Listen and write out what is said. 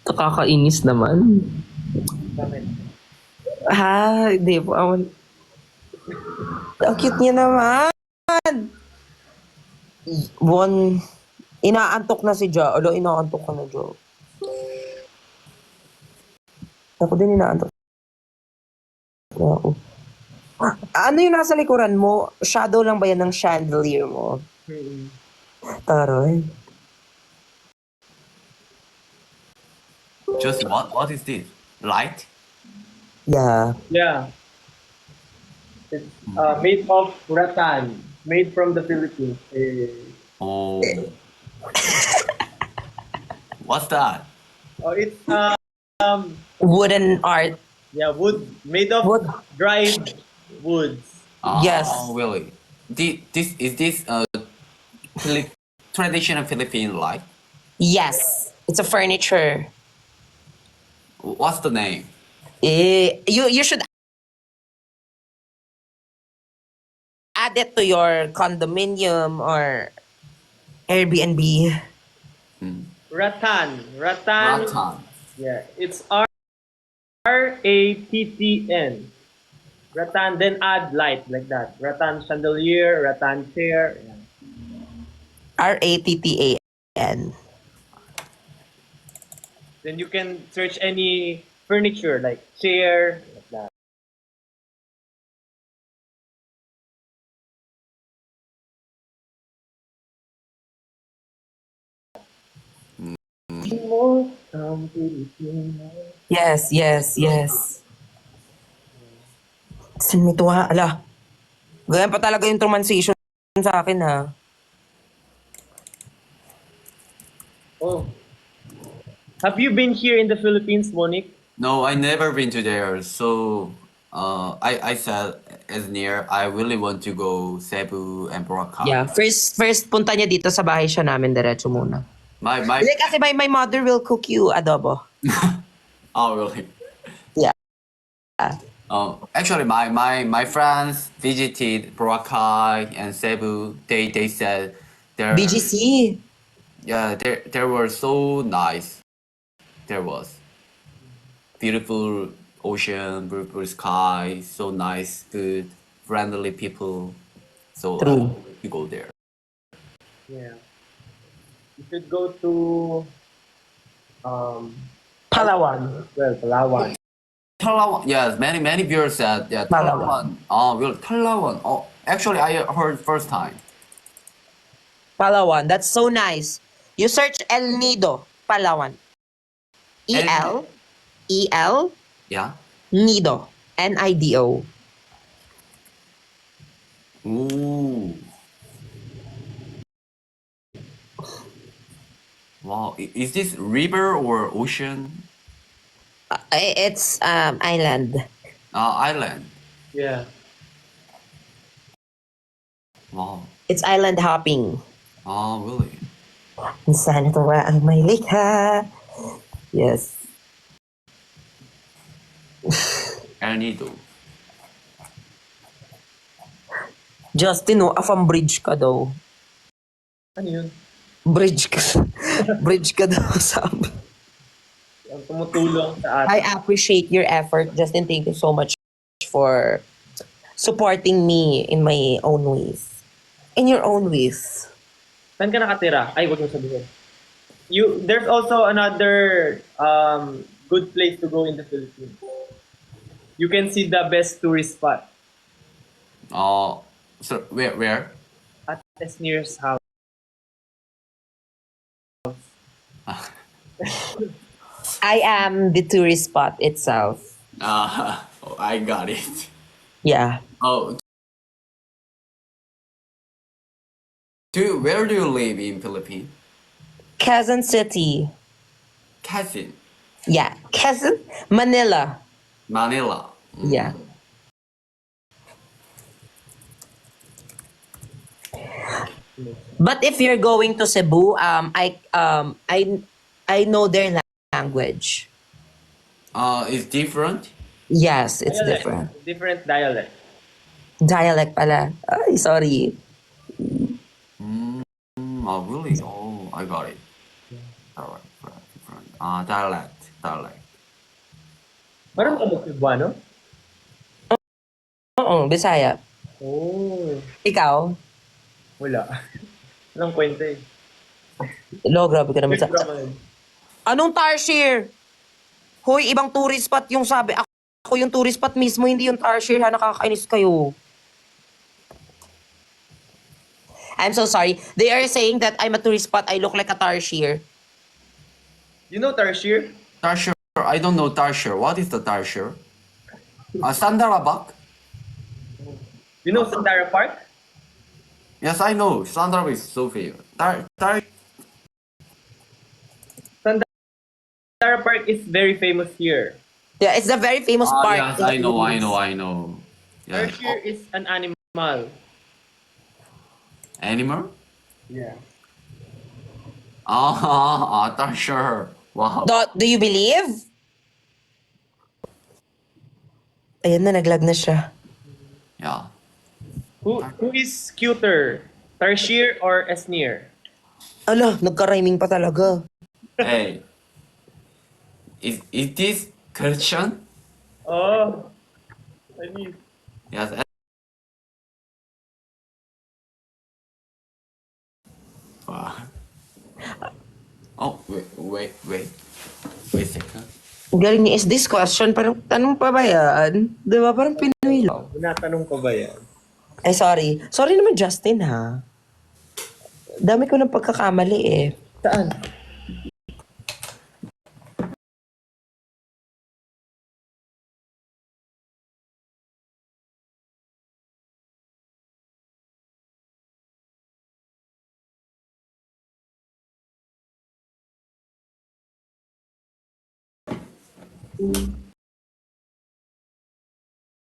Nakakainis naman. Bakit? Hindi po. Ang cute niya naman. Bon, inaantok na si Jo. Alo, inaantok ka na, Jo. Ako din inaantok na ako. Ano yung nasa likuran mo? Shadow lang ba yan ng chandelier mo? Mm. Taray. Just what is this? Light? Yeah. Yeah. It's made of rattan. Made from the Philippines. Oh. What's that? Oh, it's Wooden art. yeah, wood made of Wood. dried woods. Yes. Really? This traditional Philippine light? Yes. It's a furniture. What's the name? You should add it to your condominium or Airbnb. Rattan. Rattan. Yeah, it's Rattn. Rattan, then add light like that. Rattan chandelier, rattan chair. Yeah. Rattan. Then you can search any furniture like chair, like that. Yes. Sinituwa. Ala. Ganyan pa talaga yung transition sa akin, ha? Oh. Have you been here in the Philippines, Monique? No, I never been to there. So, I said as near. I really want to go Cebu and Boracay. Yeah. First punta niya dito sa bahay siya namin. Diretso muna. My Hindi kasi my mother will cook you adobo. Oh really? Yeah. Actually, my friends visited Boracay and Cebu. They said there. BGC. Yeah, there were so nice. There was beautiful ocean, beautiful sky, so nice, good, friendly people. So True. you go there. Yeah. You should go to Palawan. Palawan. Palawan. Yes, many viewers said yeah Palawan. Palawan. Oh, really? Palawan. Oh, actually, I heard first time. Palawan. That's so nice. You search El Nido. Palawan. El- E-L Yeah. Nido. Nido. Ooh. Wow. Is this river or ocean? It's island. Island. Yeah. Wow. It's island hopping. Oh, really? Sana tuwa ang may likha. Yes. El Nido. Justin, afam bridge ka daw. Ano yun? Bridge ka. Bridge ka daw, sabi. Ang tumutulong sa I atin. appreciate your effort, Justin. Thank you so much for supporting me in my own ways. In your own ways. Saan ka nakatira? Ay, wag mo sabihin. There's also another good place to go in the Philippines. You can see the best tourist spot So where? at Esnir's house. I am the tourist spot itself. Oh, I got it. Yeah. Oh. Where do you live in Philippines? Quezon City. Quezon, Yeah. Quezon? Manila. Manila. Yeah. But if you're going to Cebu, I know their language. It's different. Yes, it's Dialect. different. Different dialect. Dialect pala. Ay, sorry. Oh, really? Oh, I got it. Alright, different. dialect. Parang ka Cebuano? Oo, Bisaya. Oh, Ikaw? wala. Walang kwenta eh. Lo, grabe ka naman Third sa... Ramadan. Anong Tarsier? Hoy, ibang tourist spot yung sabi. Ako yung tourist spot mismo, hindi yung Tarsier ha. Nakakainis kayo. I'm so sorry. They are saying that I'm a tourist spot. I look like a Tarsier. You know Tarsier? Tarsier, I don't know Tarsier. What is the Tarsier? Sandarabak? You know Sandara Park? Yes, I know. Sandarabak is so famous. Sandara Park is very famous here. Yeah, it's the very famous park Yes, in the I know, I know, Philippines. I know. Yeah. Tarsier is an animal. Animal? Yeah. Tarsier. Wow. Do you believe? Ayan na, naglag na siya. Yeah. Who is cuter? Tarsier or Esnir? Ala, nagka-rhyming pa talaga. Hey, is this Christian? Oh, I mean, Yes. Wow. Oh, wait a second. Ang galing ni is this question, parang tanong pa ba yan? Di ba? Parang Pinoy lang. tinatanong ko ba yan? Ay, sorry. Sorry naman, Justin, ha? Dami ko ng pagkakamali, eh. Saan?